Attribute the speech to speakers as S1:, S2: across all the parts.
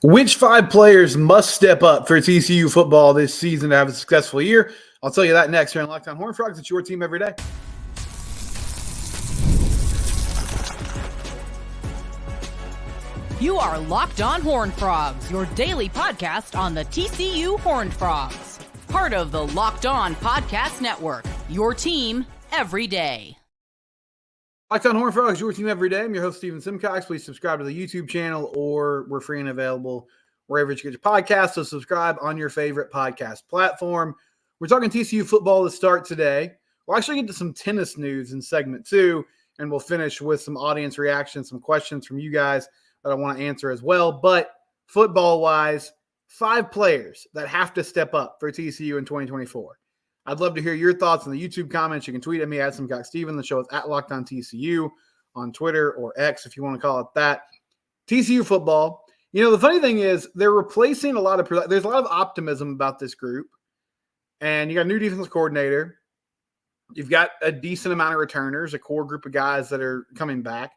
S1: Which five players must step up for TCU football this season to have a successful year? I'll tell you that next here on Locked On Horned Frogs. It's your team every day.
S2: You are Locked On Horned Frogs, your daily podcast on the TCU Horned Frogs. Part of the Locked On Podcast Network, your team every day.
S1: Locked On Horned Frogs, your team every day. I'm your host, Steven Simcox. Please subscribe to the YouTube channel, or we're free and available wherever you get your podcasts. So subscribe on your favorite podcast platform. We're talking TCU football to start today. We'll actually get to some tennis news in segment 2, and we'll finish with some audience reactions, some questions from you guys that I want to answer as well. But football-wise, 5 players that have to step up for TCU in 2024. I'd love to hear your thoughts in the YouTube comments. You can tweet at me at SimcoxSteven. The show is at LockedOnTCU on Twitter or X, if you want to call it that. TCU football. You know, the funny thing is they're replacing a lot of – there's a lot of optimism about this group. And you got a new defensive coordinator. You've got a decent amount of returners, a core group of guys that are coming back.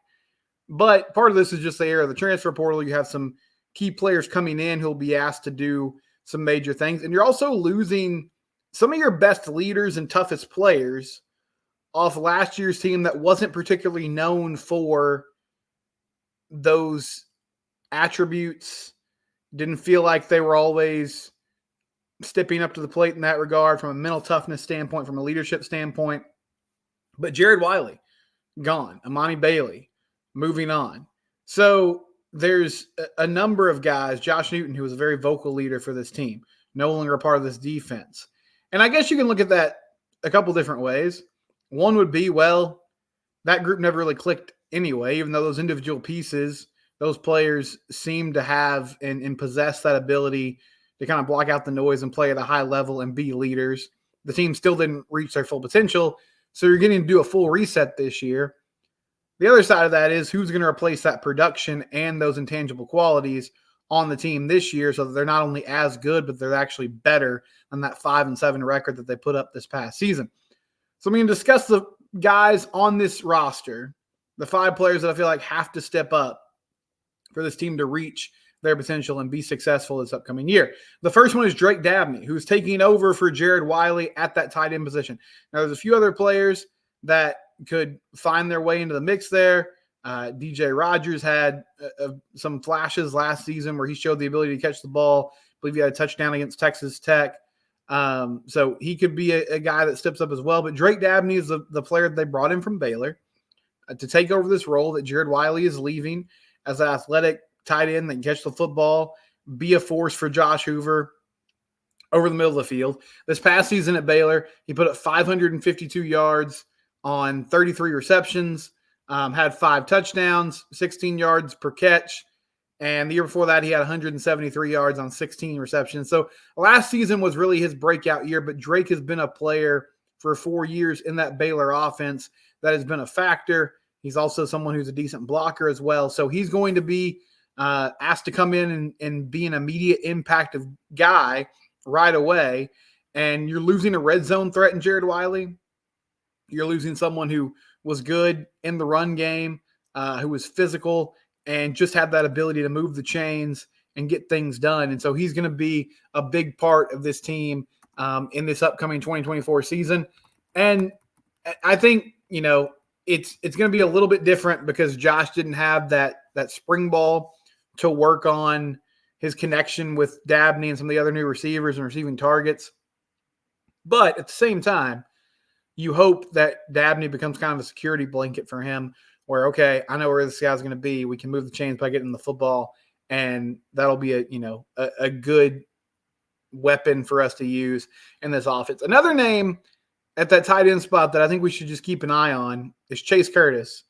S1: But part of this is just the era of the transfer portal. You have some key players coming in who'll be asked to do some major things. And you're also losing some of your best leaders and toughest players off last year's team that wasn't particularly known for those attributes. Didn't feel like they were always stepping up to the plate in that regard from a mental toughness standpoint, from a leadership standpoint. But Jared Wiley, gone. Amani Bailey, moving on. So there's a number of guys. Josh Newton, who was a very vocal leader for this team, no longer a part of this defense. And I guess you can look at that a couple different ways. One would be, well, that group never really clicked anyway, even though those individual pieces, those players seem to have and possess that ability to kind of block out the noise and play at a high level and be leaders. The team still didn't reach their full potential, so you're getting to do a full reset this year. The other side of that is who's going to replace that production and those intangible qualities on the team this year so that they're not only as good, but they're actually better than that 5-7 record that they put up this past season. So I'm going to discuss the guys on this roster, the 5 players that I feel like have to step up for this team to reach their potential and be successful this upcoming year. The first one is Drake Dabney, who's taking over for Jared Wiley at that tight end position. Now, there's a few other players that could find their way into the mix there. DJ Rogers had some flashes last season where he showed the ability to catch the ball. I believe he had a touchdown against Texas Tech. So he could be a guy that steps up as well. But Drake Dabney is the player that they brought in from Baylor to take over this role that Jared Wiley is leaving as an athletic tight end that can catch the football, be a force for Josh Hoover over the middle of the field. This past season at Baylor, he put up 552 yards on 33 receptions, had 5 touchdowns, 16 yards per catch. And the year before that, he had 173 yards on 16 receptions. So last season was really his breakout year, but Drake has been a player for 4 years in that Baylor offense that has been a factor. He's also someone who's a decent blocker as well. So he's going to be asked to come in and be an immediate impact of guy right away. And you're losing a red zone threat in Jared Wiley. You're losing someone who was good in the run game, who was physical and just had that ability to move the chains and get things done. And so he's going to be a big part of this team in this upcoming 2024 season. And I think, you know, it's going to be a little bit different because Josh didn't have that spring ball to work on his connection with Dabney and some of the other new receivers and receiving targets. But at the same time, you hope that Dabney becomes kind of a security blanket for him where, okay, I know where this guy's going to be. We can move the chains by getting the football, and that'll be a good weapon for us to use in this offense. Another name at that tight end spot that I think we should just keep an eye on is Chase Curtis,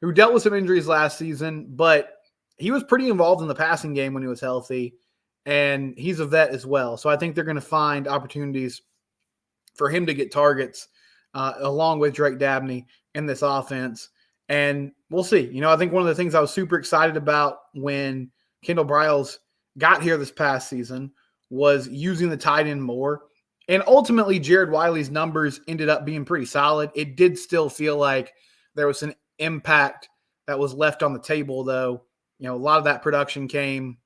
S1: who dealt with some injuries last season, but he was pretty involved in the passing game when he was healthy, and he's a vet as well. So I think they're going to find opportunities for him to get targets along with Drake Dabney in this offense. And we'll see. You know, I think one of the things I was super excited about when Kendall Briles got here this past season was using the tight end more. And ultimately, Jared Wiley's numbers ended up being pretty solid. It did still feel like there was an impact that was left on the table, though. You know, a lot of that production came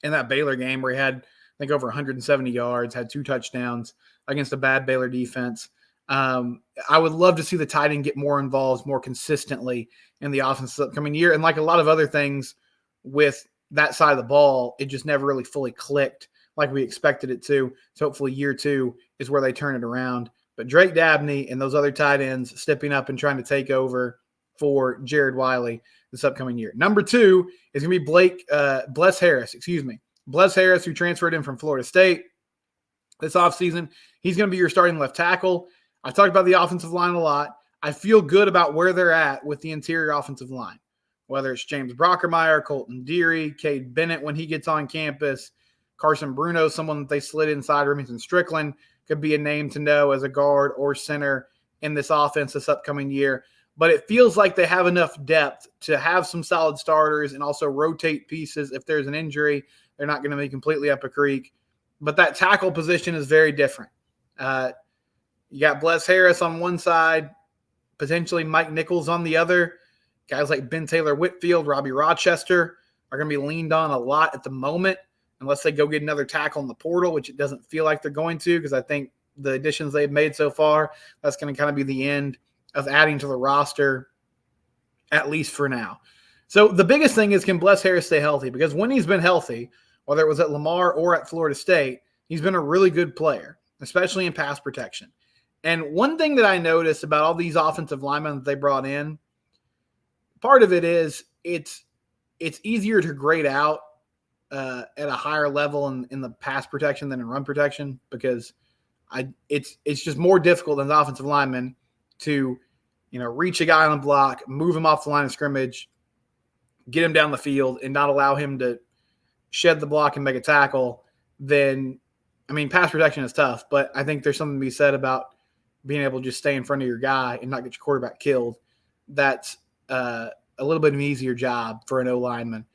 S1: in that Baylor game where he had, I think, over 170 yards, had 2 touchdowns against a bad Baylor defense. I would love to see the tight end get more involved more consistently in the offense this upcoming year. And like a lot of other things with that side of the ball, it just never really fully clicked like we expected it to. So hopefully year 2 is where they turn it around. But Drake Dabney and those other tight ends stepping up and trying to take over for Jared Wiley this upcoming year. Number 2 is going to be Bless Harris, Bless Harris, who transferred in from Florida State this offseason. He's going to be your starting left tackle. I've talked about the offensive line a lot. I feel good about where they're at with the interior offensive line, whether it's James Brockermeyer, Colton Deary, Cade Bennett when he gets on campus, Carson Bruno, someone that they slid inside, Remington Strickland could be a name to know as a guard or center in this offense this upcoming year. But it feels like they have enough depth to have some solid starters and also rotate pieces. If there's an injury, they're not going to be completely up a creek. But that tackle position is very different. You got Bless Harris on one side, potentially Mike Nichols on the other. Guys like Ben Taylor Whitfield, Robbie Rochester are going to be leaned on a lot at the moment, unless they go get another tackle in the portal, which it doesn't feel like they're going to, because I think the additions they've made so far, that's going to kind of be the end of adding to the roster, at least for now. So the biggest thing is, can Bless Harris stay healthy? Because when he's been healthy, whether it was at Lamar or at Florida State, he's been a really good player, especially in pass protection. And one thing that I noticed about all these offensive linemen that they brought in, part of it is it's easier to grade out at a higher level in the pass protection than in run protection, because it's just more difficult than the offensive lineman to reach a guy on the block, move him off the line of scrimmage, get him down the field, and not allow him to shed the block and make a tackle. Pass protection is tough, but I think there's something to be said about being able to just stay in front of your guy and not get your quarterback killed. That's a little bit of an easier job for an O-lineman.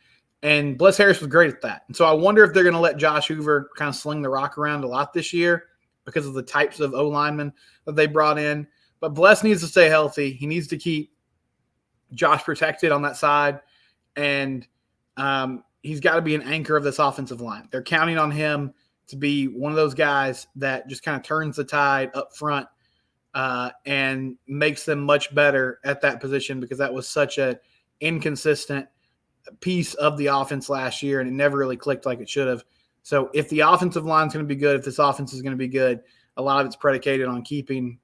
S1: And Bless Harris was great at that. And so I wonder if they're going to let Josh Hoover kind of sling the rock around a lot this year because of the types of O-linemen that they brought in. But Bless needs to stay healthy. He needs to keep Josh protected on that side. And he's got to be an anchor of this offensive line. They're counting on him to be one of those guys that just kind of turns the tide up front and makes them much better at that position, because that was such an inconsistent piece of the offense last year, and it never really clicked like it should have. So if the offensive line is going to be good, if this offense is going to be good, a lot of it's predicated on keeping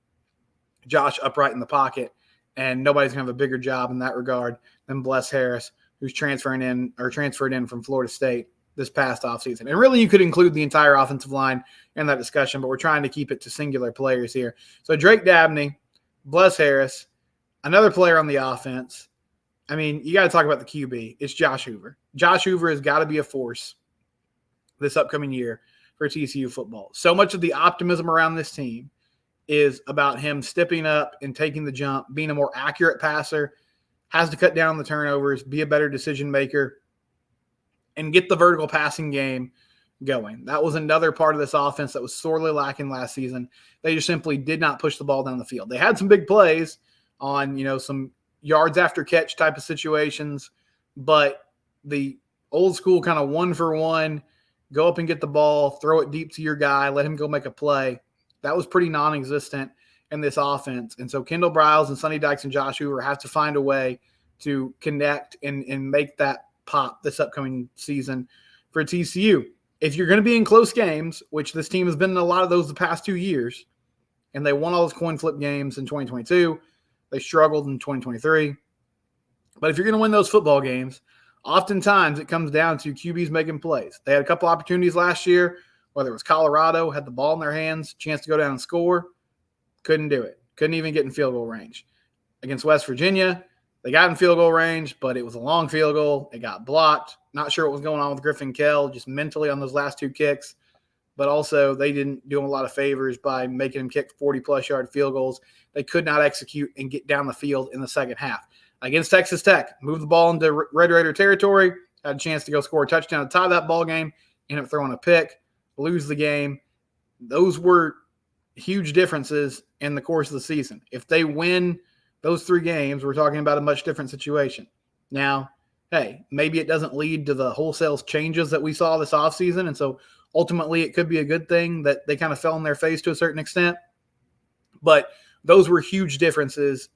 S1: Josh upright in the pocket, and nobody's going to have a bigger job in that regard than Bless Harris, who's transferred in from Florida State this past offseason. And really, you could include the entire offensive line in that discussion, but we're trying to keep it to singular players here. So Drake Dabney, Bless Harris, another player on the offense. You got to talk about the QB. It's Josh Hoover. Josh Hoover has got to be a force this upcoming year for TCU football. So much of the optimism around this team is about him stepping up and taking the jump, being a more accurate passer, has to cut down the turnovers, be a better decision maker, and get the vertical passing game going. That was another part of this offense that was sorely lacking last season. They just simply did not push the ball down the field. They had some big plays on, some yards after catch type of situations, but the old school kind of 1-for-1, go up and get the ball, throw it deep to your guy, let him go make a play, that was pretty non-existent in this offense. And so Kendall Briles and Sonny Dykes and Josh Hoover have to find a way to connect and make that pop this upcoming season for TCU. If you're going to be in close games, which this team has been in a lot of those the past 2 years, and they won all those coin flip games in 2022, they struggled in 2023. But if you're going to win those football games, oftentimes it comes down to QBs making plays. They had a couple opportunities last year, whether it was Colorado, had the ball in their hands, chance to go down and score, couldn't do it. Couldn't even get in field goal range. Against West Virginia, they got in field goal range, but it was a long field goal. It got blocked. Not sure what was going on with Griffin Kell, just mentally on those last 2 kicks. But also, they didn't do him a lot of favors by making him kick 40-plus yard field goals. They could not execute and get down the field in the second half. Against Texas Tech, moved the ball into Red Raider territory, had a chance to go score a touchdown to tie that ball game, ended up throwing a pick, lose the game. Those were huge differences in the course of the season. If they win those 3 games, we're talking about a much different situation. Now, hey, maybe it doesn't lead to the wholesale changes that we saw this offseason. And so ultimately it could be a good thing that they kind of fell on their face to a certain extent. But those were huge differences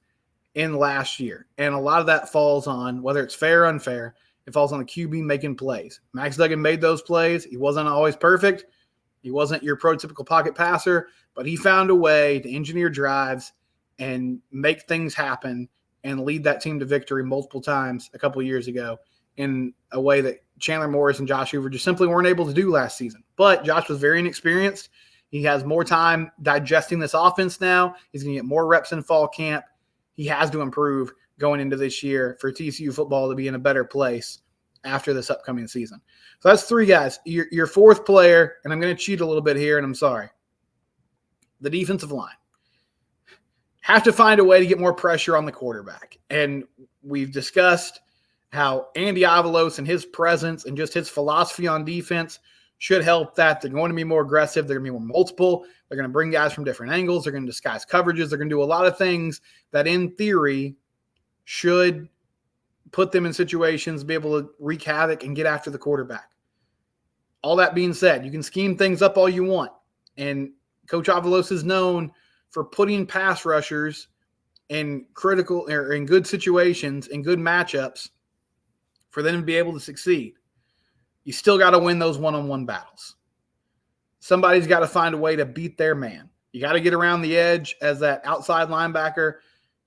S1: in last year. And a lot of that falls on, whether it's fair or unfair, it falls on the QB making plays. Max Duggan made those plays. He wasn't always perfect. He wasn't your prototypical pocket passer, but he found a way to engineer drives and make things happen and lead that team to victory multiple times a couple of years ago in a way that Chandler Morris and Josh Hoover just simply weren't able to do last season. But Josh was very inexperienced. He has more time digesting this offense now. He's going to get more reps in fall camp. He has to improve going into this year for TCU football to be in a better place after this upcoming season. So that's three guys. Your fourth player, and I'm going to cheat a little bit here, and I'm sorry. The defensive line. Have to find a way to get more pressure on the quarterback. And we've discussed how Andy Avalos and his presence and just his philosophy on defense should help that. They're going to be more aggressive. They're going to be more multiple. They're going to bring guys from different angles. They're going to disguise coverages. They're going to do a lot of things that in theory should put them in situations to be able to wreak havoc and get after the quarterback. All that being said, you can scheme things up all you want. And Coach Avalos is known for putting pass rushers in critical or in good situations, in good matchups for them to be able to succeed. You still got to win those one-on-one battles. Somebody's got to find a way to beat their man. You got to get around the edge as that outside linebacker.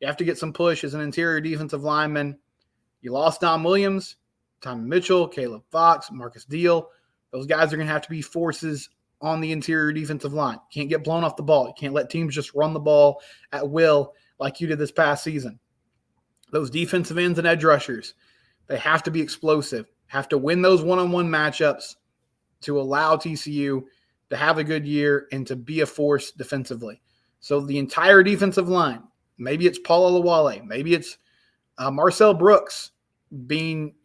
S1: You have to get some push as an interior defensive lineman. You lost Don Williams, Tommy Mitchell, Caleb Fox, Marcus Deal. Those guys are going to have to be forces on the interior defensive line. You can't get blown off the ball. You can't let teams just run the ball at will like you did this past season. Those defensive ends and edge rushers, they have to be explosive, have to win those one-on-one matchups to allow TCU to have a good year and to be a force defensively. So the entire defensive line, maybe it's Paul Olawale, maybe it's Marcel Brooks being,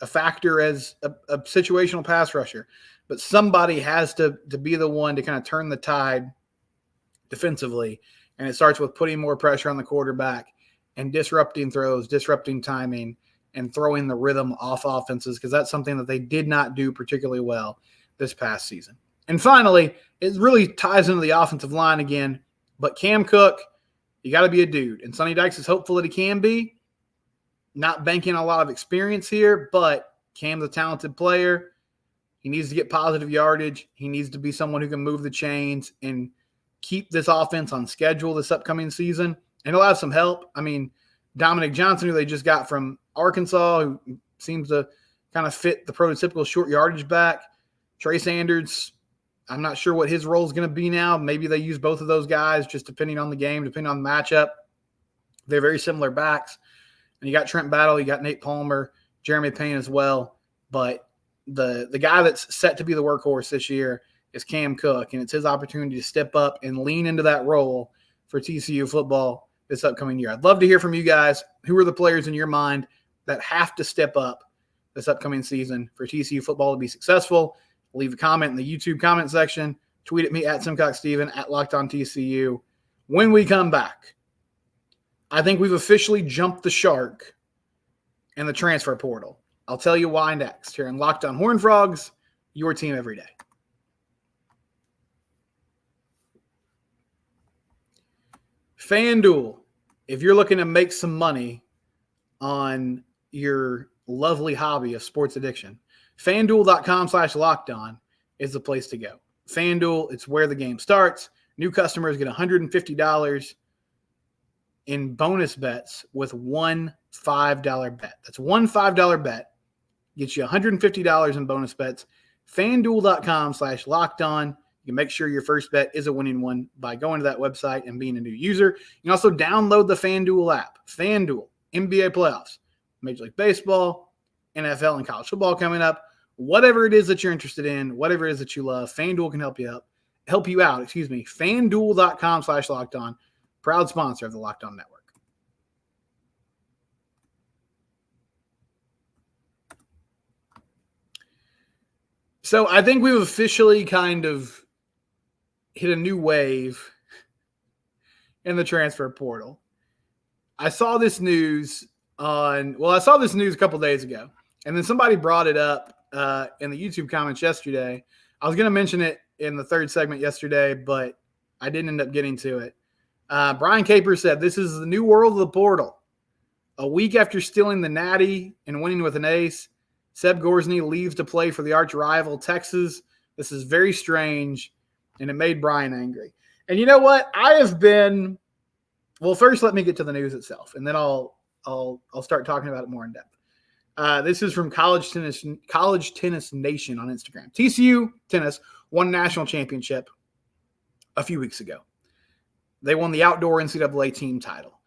S1: a factor as a situational pass rusher. But somebody has to be the one to kind of turn the tide defensively. And it starts with putting more pressure on the quarterback and disrupting throws, disrupting timing, and throwing the rhythm off offenses, because that's something that they did not do particularly well this past season. And finally, it really ties into the offensive line again. But Cam Cook, you got to be a dude. And Sonny Dykes is hopeful that he can be. Not banking a lot of experience here, but Cam's a talented player. He needs to get positive yardage. He needs to be someone who can move the chains and keep this offense on schedule this upcoming season. And he'll have some help. I mean, Dominic Johnson, who they just got from Arkansas, who seems to kind of fit the prototypical short yardage back. Trey Sanders, I'm not sure what his role is going to be now. Maybe they use both of those guys just depending on the game, depending on the matchup. They're very similar backs. And you got Trent Battle, you got Nate Palmer, Jeremy Payne as well. But the guy that's set to be the workhorse this year is Cam Cook, and it's his opportunity to step up and lean into that role for TCU football this upcoming year. I'd love to hear from you guys. Who are the players in your mind that have to step up this upcoming season for TCU football to be successful? Leave a comment in the YouTube comment section. Tweet at me at SimcockSteven, at LockedOnTCU. When we come back, I think we've officially jumped the shark in the transfer portal. I'll tell you why next here in Locked On Horned Frogs, your team every day. FanDuel, if you're looking to make some money on your lovely hobby of sports addiction, FanDuel.com/lockedon is the place to go. FanDuel, it's where the game starts. New customers get $150 in bonus bets with one $5 bet. That's one $5 bet. Gets you $150 in bonus bets. FanDuel.com/lockedon. You can make sure your first bet is a winning one by going to that website and being a new user. You can also download the FanDuel app. FanDuel, NBA playoffs, Major League Baseball, NFL, and college football coming up. Whatever it is that you're interested in, whatever it is that you love, FanDuel can help you out. FanDuel.com/lockedon. Proud sponsor of the Locked On Network. So I think we've officially kind of hit a new wave in the transfer portal. I saw this news I saw this news a couple days ago, and then somebody brought it up in the YouTube comments yesterday. I was going to mention it in the third segment yesterday, but I didn't end up getting to it. Brian Capers said, "This is the new world of the portal. A week after stealing the Natty and winning with an ace, Seb Gorsney leaves to play for the arch rival Texas. This is very strange," and it made Brian angry. And you know what? I have been – well, first let me get to the news itself, and then I'll start talking about it more in depth. This is from College Tennis Nation on Instagram. TCU Tennis won a national championship a few weeks ago. They won the outdoor NCAA team title.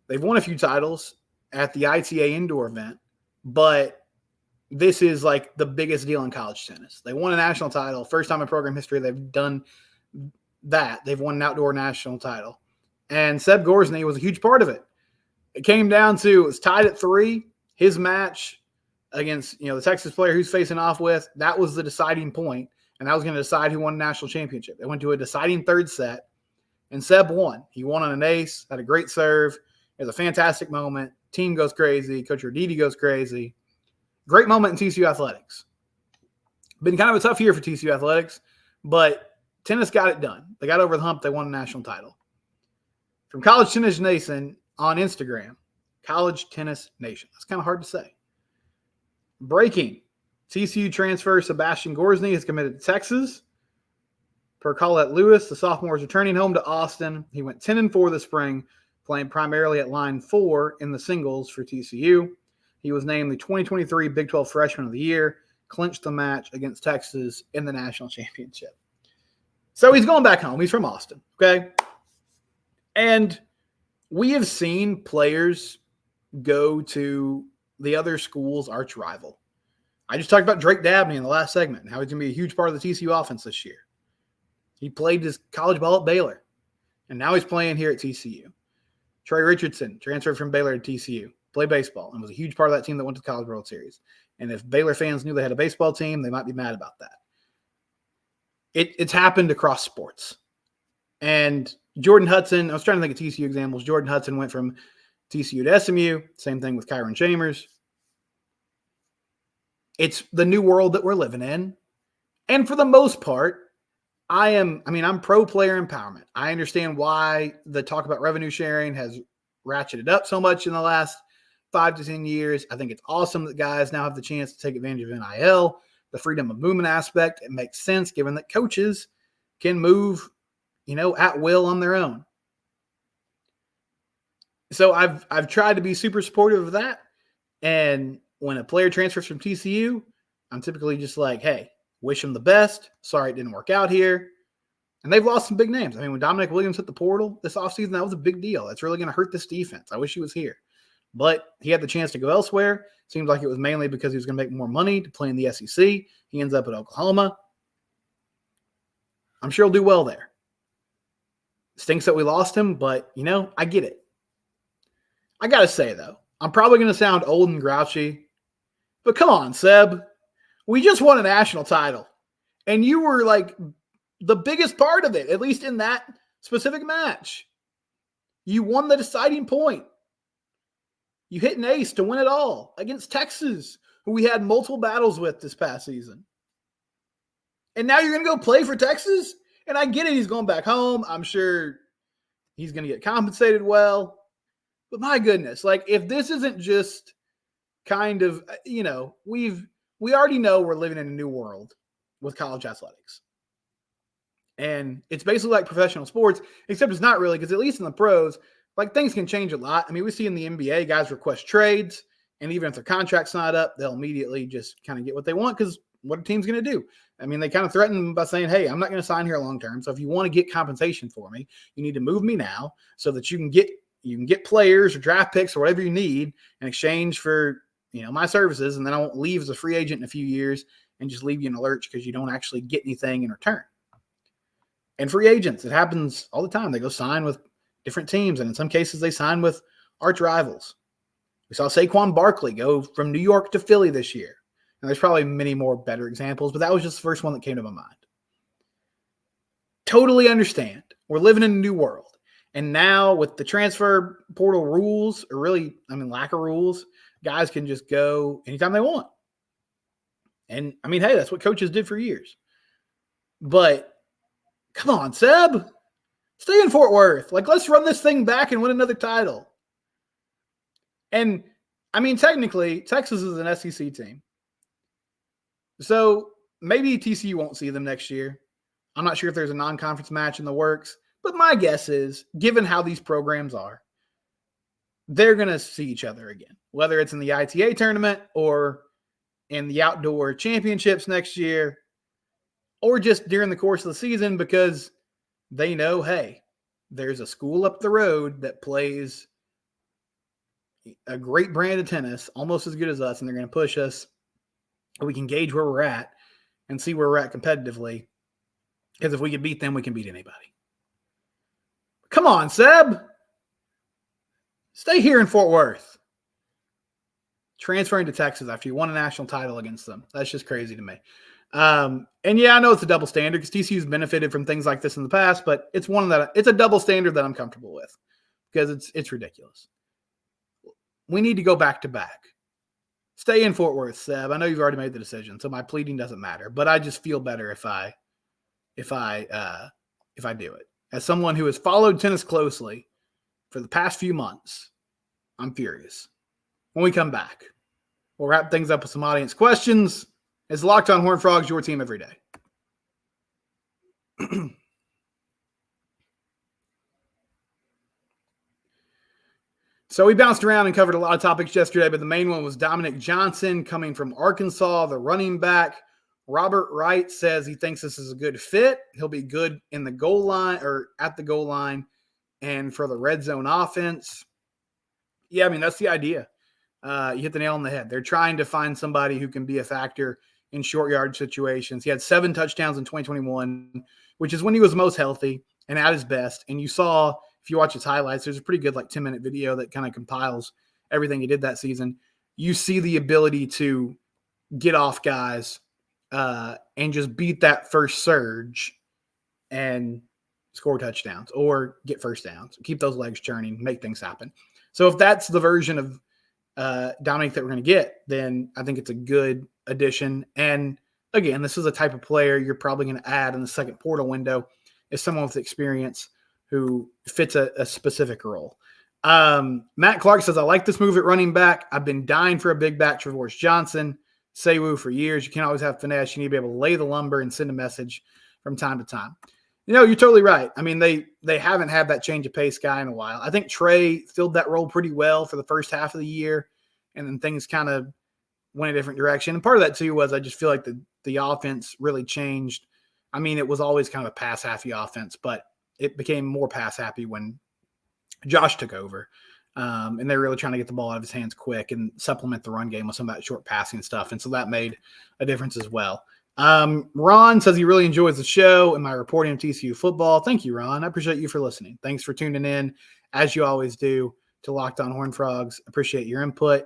S1: They've won a few titles at the ITA indoor event, but this is like the biggest deal in college tennis. They won a national title. First time in program history they've done that. They've won an outdoor national title. And Seb Gorsney was a huge part of it. It came down to, it was tied at 3. His match against, the Texas player who's facing off with, that was the deciding point, and that was going to decide who won the national championship. They went to a deciding third set, and Seb won. He won on an ace, had a great serve. It was a fantastic moment. Team goes crazy. Coach Roditi goes crazy. Great moment in TCU athletics. Been kind of a tough year for TCU athletics, but tennis got it done. They got over the hump. They won a national title. From College Tennis Nation on Instagram, College Tennis Nation. That's kind of hard to say. Breaking. TCU transfer Sebastian Gorsney is committed to Texas. Per Colette Lewis, the sophomore is returning home to Austin. He went 10-4 this spring, playing primarily at line 4 in the singles for TCU. He was named the 2023 Big 12 Freshman of the Year, clinched the match against Texas in the national championship. So he's going back home. He's from Austin, okay? And we have seen players go to the other school's arch rival. I just talked about Drake Dabney in the last segment and how he's going to be a huge part of the TCU offense this year. He played his college ball at Baylor, and now he's playing here at TCU. Trey Richardson transferred from Baylor to TCU, played baseball, and was a huge part of that team that went to the College World Series. And if Baylor fans knew they had a baseball team, they might be mad about that. It's happened across sports. And Jordan Hudson, I was trying to think of TCU examples. Jordan Hudson went from TCU to SMU. Same thing with Kyron Chambers. It's the new world that we're living in. And for the most part, I'm pro player empowerment. I understand why the talk about revenue sharing has ratcheted up so much in the last 5 to 10 years. I think it's awesome that guys now have the chance to take advantage of NIL, the freedom of movement aspect. It makes sense given that coaches can move, at will on their own. So I've tried to be super supportive of that. And when a player transfers from TCU, I'm typically just like, hey, wish them the best. Sorry it didn't work out here. And they've lost some big names. I mean, when Dominic Williams hit the portal this offseason, that was a big deal. That's really going to hurt this defense. I wish he was here. But he had the chance to go elsewhere. Seems like it was mainly because he was going to make more money to play in the SEC. He ends up at Oklahoma. I'm sure he'll do well there. Stinks that we lost him, but, I get it. I got to say, though, I'm probably going to sound old and grouchy, but come on, Seb. We just won a national title, and you were like the biggest part of it, at least in that specific match. You won the deciding point. You hit an ace to win it all against Texas, who we had multiple battles with this past season. And now you're going to go play for Texas? And I get it. He's going back home. I'm sure he's going to get compensated well. But my goodness, if this isn't just kind of, we already know we're living in a new world with college athletics. And it's basically like professional sports, except it's not really, because at least in the pros, things can change a lot. I mean, we see in the NBA, guys request trades, and even if their contract's not up, they'll immediately just kind of get what they want, because what a team's going to do? I mean, they kind of threaten them by saying, hey, I'm not going to sign here long term, so if you want to get compensation for me, you need to move me now so that you can get players or draft picks or whatever you need in exchange for my services, and then I won't leave as a free agent in a few years and just leave you in a lurch because you don't actually get anything in return. And free agents, it happens all the time. They go sign with different teams, and in some cases they sign with arch rivals. We saw Saquon Barkley go from New York to Philly this year. And there's probably many more better examples, but that was just the first one that came to my mind. Totally understand. We're living in a new world. And now with the transfer portal rules, or really, lack of rules, guys can just go anytime they want. And hey, that's what coaches did for years. But come on, Seb, stay in Fort Worth. Let's run this thing back and win another title. And technically, Texas is an SEC team. So maybe TCU won't see them next year. I'm not sure if there's a non-conference match in the works, but my guess is, given how these programs are, they're going to see each other again, whether it's in the ITA tournament or in the outdoor championships next year, or just during the course of the season, because they know, hey, there's a school up the road that plays a great brand of tennis, almost as good as us, and they're going to push us. We can gauge where we're at and see where we're at competitively, because if we can beat them, we can beat anybody. Come on, Seb. Stay here in Fort Worth. Transferring to Texas after you won a national title against them. That's just crazy to me. And yeah, I know it's a double standard because TCU's benefited from things like this in the past, but it's a double standard that I'm comfortable with because it's ridiculous. We need to go back to back. Stay in Fort Worth, Seb. I know you've already made the decision, so my pleading doesn't matter, but I just feel better if I do it. As someone who has followed tennis closely for the past few months, I'm furious. When we come back, we'll wrap things up with some audience questions. It's Locked On Horned Frogs, your team every day. So we bounced around and covered a lot of topics yesterday, but the main one was Dominic Johnson coming from Arkansas, the running back. Robert Wright says he thinks this is a good fit. He'll be good in the goal line or at the goal line and for the red zone offense. Yeah, that's the idea. You hit the nail on the head. They're trying to find somebody who can be a factor in short yard situations. He had 7 touchdowns in 2021, which is when he was most healthy and at his best. And you saw, if you watch his highlights, there's a pretty good 10-minute video that kind of compiles everything he did that season. You see the ability to get off guys and just beat that first surge and score touchdowns or get first downs, keep those legs churning, make things happen. So if that's the version of Dominic that we're going to get, then I think it's a good addition. And again, this is a type of player you're probably going to add in the second portal window is someone with experience who fits a specific role. Matt Clark says, I like this move at running back. I've been dying for a big back Travorce Johnson. Say-woo for years. You can't always have finesse. You need to be able to lay the lumber and send a message from time to time. You're totally right. They haven't had that change of pace guy in a while. I think Trey filled that role pretty well for the first half of the year, and then things kind of went a different direction. And part of that, too, was I just feel like the offense really changed. It was always kind of a pass-happy offense, but it became more pass-happy when Josh took over. And they're really trying to get the ball out of his hands quick and supplement the run game with some of that short passing stuff. And so that made a difference as well. Ron says he really enjoys the show and my reporting of TCU football. Thank you, Ron. I appreciate you for listening. Thanks for tuning in, as you always do, to Locked On Horned Frogs. Appreciate your input.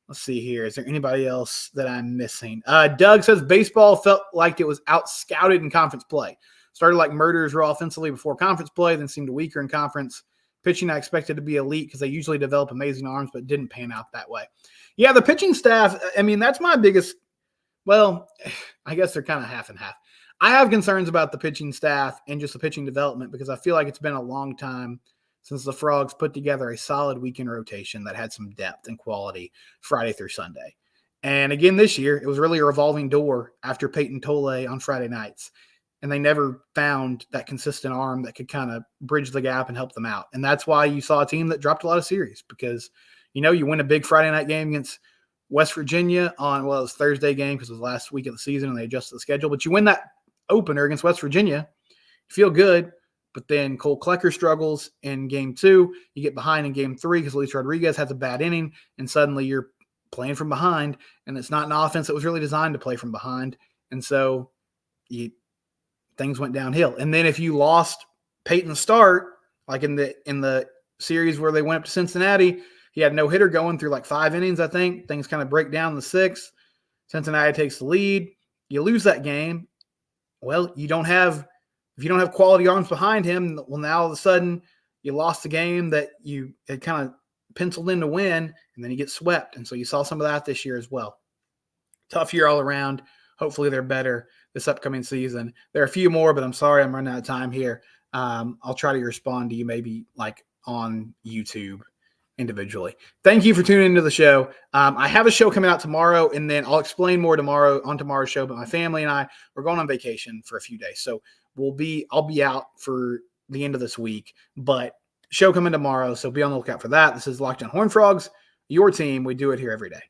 S1: Let's see here. Is there anybody else that I'm missing? Doug says baseball felt like it was out-scouted in conference play. Started like murderers raw offensively before conference play, then seemed weaker in conference. Pitching, I expected to be elite because they usually develop amazing arms, but didn't pan out that way. Yeah, the pitching staff, that's my biggest – well, I guess they're kind of half and half. I have concerns about the pitching staff and just the pitching development because I feel like it's been a long time since the Frogs put together a solid weekend rotation that had some depth and quality Friday through Sunday. And again, this year, it was really a revolving door after Peyton Tolle on Friday nights. And they never found that consistent arm that could kind of bridge the gap and help them out. And that's why you saw a team that dropped a lot of series because, you win a big Friday night game against West Virginia on, it was Thursday game because it was last week of the season and they adjusted the schedule. But you win that opener against West Virginia, you feel good. But then Cole Klecker struggles in game 2. You get behind in game 3 because Luis Rodriguez has a bad inning. And suddenly you're playing from behind. And it's not an offense that was really designed to play from behind. And so things went downhill. And then if you lost Peyton's start, like in the series where they went up to Cincinnati, he had no hitter going through like 5 innings, I think. Things kind of break down in the 6th. Cincinnati takes the lead. You lose that game. Well, if you don't have quality arms behind him, well, now all of a sudden you lost the game that you had kind of penciled in to win, and then you get swept. And so you saw some of that this year as well. Tough year all around. Hopefully they're better this upcoming season. There are a few more, but I'm sorry I'm running out of time here. I'll try to respond to you maybe like on YouTube individually. Thank you for tuning into the show. I have a show coming out tomorrow, and then I'll explain more tomorrow on tomorrow's show. But my family and I, we're going on vacation for a few days. So I'll be out for the end of this week, but show coming tomorrow. So be on the lookout for that. This is Locked On Horned Frogs, your team. We do it here every day.